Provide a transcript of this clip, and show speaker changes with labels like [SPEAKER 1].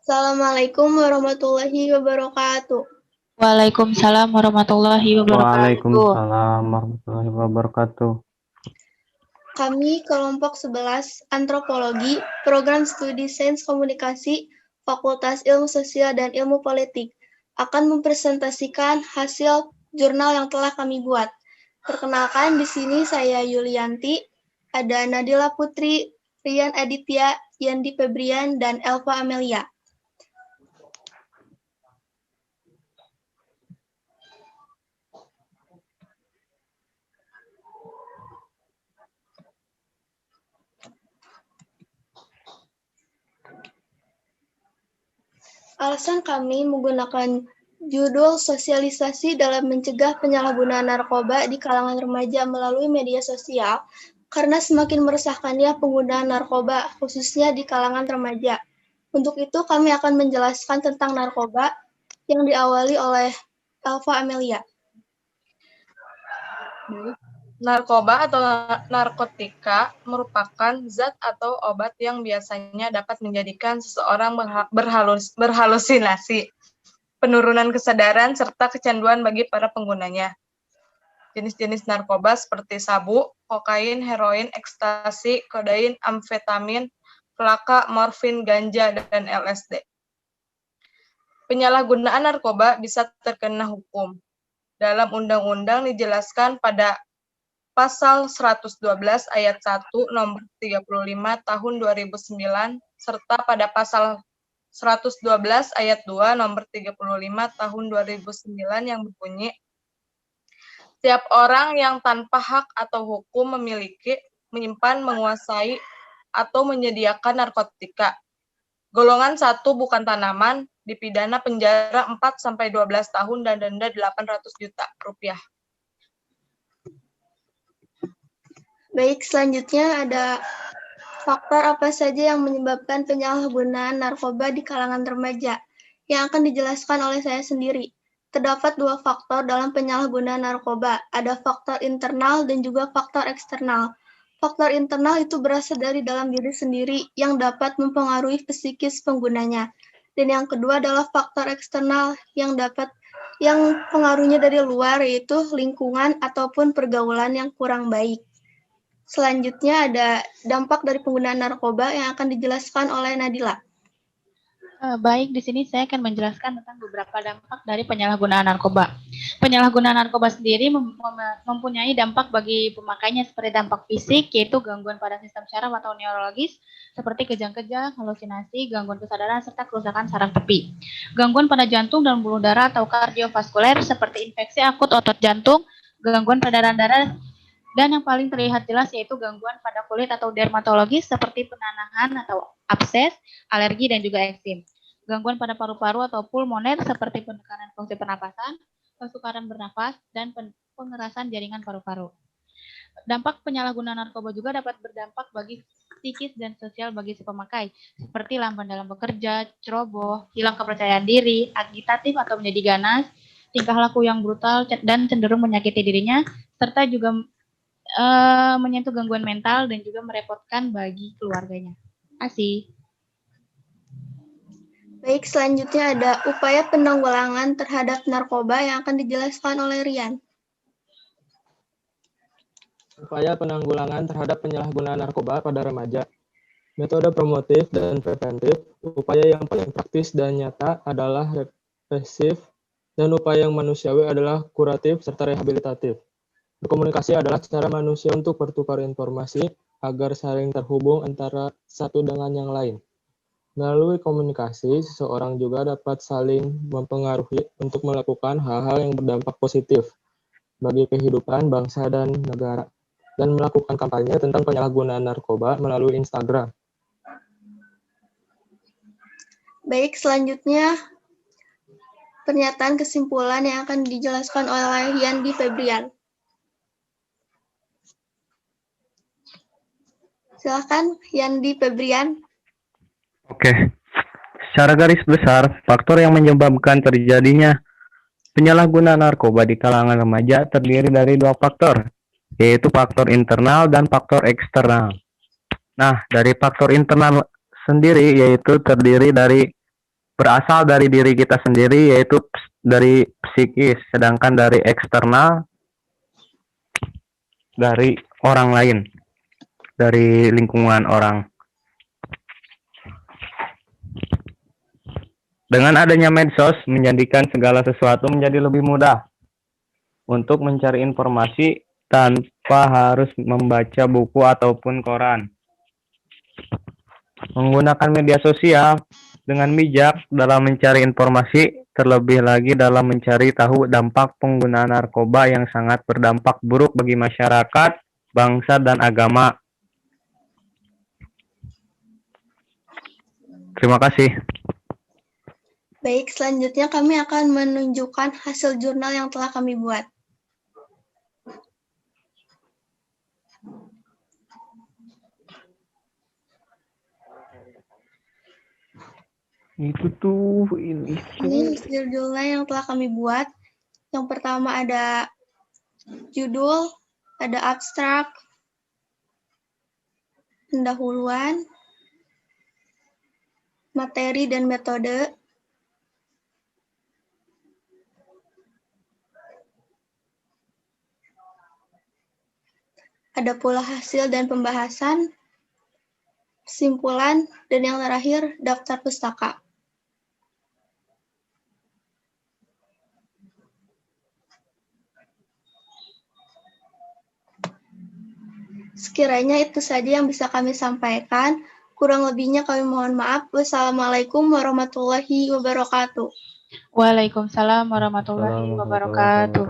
[SPEAKER 1] Assalamualaikum warahmatullahi wabarakatuh.
[SPEAKER 2] Waalaikumsalam warahmatullahi wabarakatuh.
[SPEAKER 3] Waalaikumsalam warahmatullahi wabarakatuh.
[SPEAKER 1] Kami kelompok 11 Antropologi, Program Studi Sains Komunikasi, Fakultas Ilmu Sosial dan Ilmu Politik akan mempresentasikan hasil jurnal yang telah kami buat. Perkenalkan, di sini saya Yulianti, ada Nadila Putri, Rian Aditya, Yandi Febrian, dan Elva Amelia. Alasan kami menggunakan judul sosialisasi dalam mencegah penyalahgunaan narkoba di kalangan remaja melalui media sosial, karena semakin meresahkannya penggunaan narkoba, khususnya di kalangan remaja. Untuk itu, kami akan menjelaskan tentang narkoba yang diawali oleh Elva Amelia.
[SPEAKER 4] Narkoba atau narkotika merupakan zat atau obat yang biasanya dapat menjadikan seseorang berhalusinasi, penurunan kesadaran, serta kecanduan bagi para penggunanya. Jenis-jenis narkoba seperti sabu, kokain, heroin, ekstasi, kodein, amfetamin, plaka, morfin, ganja, dan LSD. Penyalahgunaan narkoba bisa terkena hukum. Dalam undang-undang dijelaskan pada Pasal 112 ayat 1 nomor 35 tahun 2009 serta pada Pasal 112 ayat 2 nomor 35 tahun 2009 yang berbunyi, setiap orang yang tanpa hak atau hukum memiliki, menyimpan, menguasai, atau menyediakan narkotika. Golongan 1 bukan tanaman, dipidana penjara 4-12 tahun dan denda 800 juta rupiah.
[SPEAKER 1] Baik, selanjutnya ada faktor apa saja yang menyebabkan penyalahgunaan narkoba di kalangan remaja, yang akan dijelaskan oleh saya sendiri. Terdapat 2 faktor dalam penyalahgunaan narkoba, ada faktor internal dan juga faktor eksternal. Faktor internal itu berasal dari dalam diri sendiri yang dapat mempengaruhi psikis penggunanya. Dan yang kedua adalah faktor eksternal yang pengaruhnya dari luar, yaitu lingkungan ataupun pergaulan yang kurang baik. Selanjutnya ada dampak dari penggunaan narkoba yang akan dijelaskan oleh Nadila.
[SPEAKER 2] Baik, di sini saya akan menjelaskan tentang beberapa dampak dari penyalahgunaan narkoba. Penyalahgunaan narkoba sendiri mempunyai dampak bagi pemakainya seperti dampak fisik, yaitu gangguan pada sistem syaraf atau neurologis, seperti kejang-kejang, halusinasi, gangguan kesadaran, serta kerusakan saraf tepi. Gangguan pada jantung dan pembuluh darah atau kardiovaskuler, seperti infeksi akut otot jantung, gangguan peredaran darah, dan yang paling terlihat jelas yaitu gangguan pada kulit atau dermatologis seperti penanahan atau abses, alergi, dan juga eksim. Gangguan pada paru-paru atau pulmoner seperti penekanan fungsi pernapasan, kesukaran bernafas, dan pengerasan jaringan paru-paru. Dampak penyalahgunaan narkoba juga dapat berdampak bagi psikis dan sosial bagi si pemakai, seperti lamban dalam bekerja, ceroboh, hilang kepercayaan diri, agitatif atau menjadi ganas, tingkah laku yang brutal dan cenderung menyakiti dirinya, serta juga menyentuh gangguan mental dan juga merepotkan bagi keluarganya. Asih.
[SPEAKER 1] Baik, selanjutnya ada upaya penanggulangan terhadap narkoba yang akan dijelaskan oleh Rian.
[SPEAKER 5] Upaya penanggulangan terhadap penyalahgunaan narkoba pada remaja. Metode promotif dan preventif, upaya yang paling praktis dan nyata adalah represif, dan upaya yang manusiawi adalah kuratif serta rehabilitatif. Berkomunikasi adalah cara manusia untuk bertukar informasi agar saling terhubung antara satu dengan yang lain. Melalui komunikasi, seseorang juga dapat saling mempengaruhi untuk melakukan hal-hal yang berdampak positif bagi kehidupan bangsa dan negara, dan melakukan kampanye tentang penyalahgunaan narkoba melalui Instagram.
[SPEAKER 1] Baik, selanjutnya pernyataan kesimpulan yang akan dijelaskan oleh Yandi Febrian. Silakan, Yandi Febrian.
[SPEAKER 3] Oke. Secara garis besar, faktor yang menyebabkan terjadinya penyalahgunaan narkoba di kalangan remaja terdiri dari 2 faktor, yaitu faktor internal dan faktor eksternal. Nah, dari faktor internal sendiri yaitu terdiri dari berasal dari diri kita sendiri, yaitu dari psikis, sedangkan dari eksternal dari orang lain, dari lingkungan orang. Dengan adanya medsos menjadikan segala sesuatu menjadi lebih mudah untuk mencari informasi tanpa harus membaca buku ataupun koran. Menggunakan media sosial dengan bijak dalam mencari informasi, terlebih lagi dalam mencari tahu dampak penggunaan narkoba yang sangat berdampak buruk bagi masyarakat, bangsa, dan agama. Terima kasih.
[SPEAKER 1] Baik, selanjutnya kami akan menunjukkan hasil jurnal yang telah kami buat.
[SPEAKER 3] Itu tuh ini.
[SPEAKER 1] Ini hasil jurnal yang telah kami buat. Yang pertama ada judul, ada abstrak, pendahuluan, materi dan metode, ada pula hasil dan pembahasan, kesimpulan, dan yang terakhir daftar pustaka. Sekiranya itu saja yang bisa kami sampaikan. Kurang lebihnya kami mohon maaf. Wassalamualaikum warahmatullahi wabarakatuh.
[SPEAKER 2] Waalaikumsalam warahmatullahi wabarakatuh.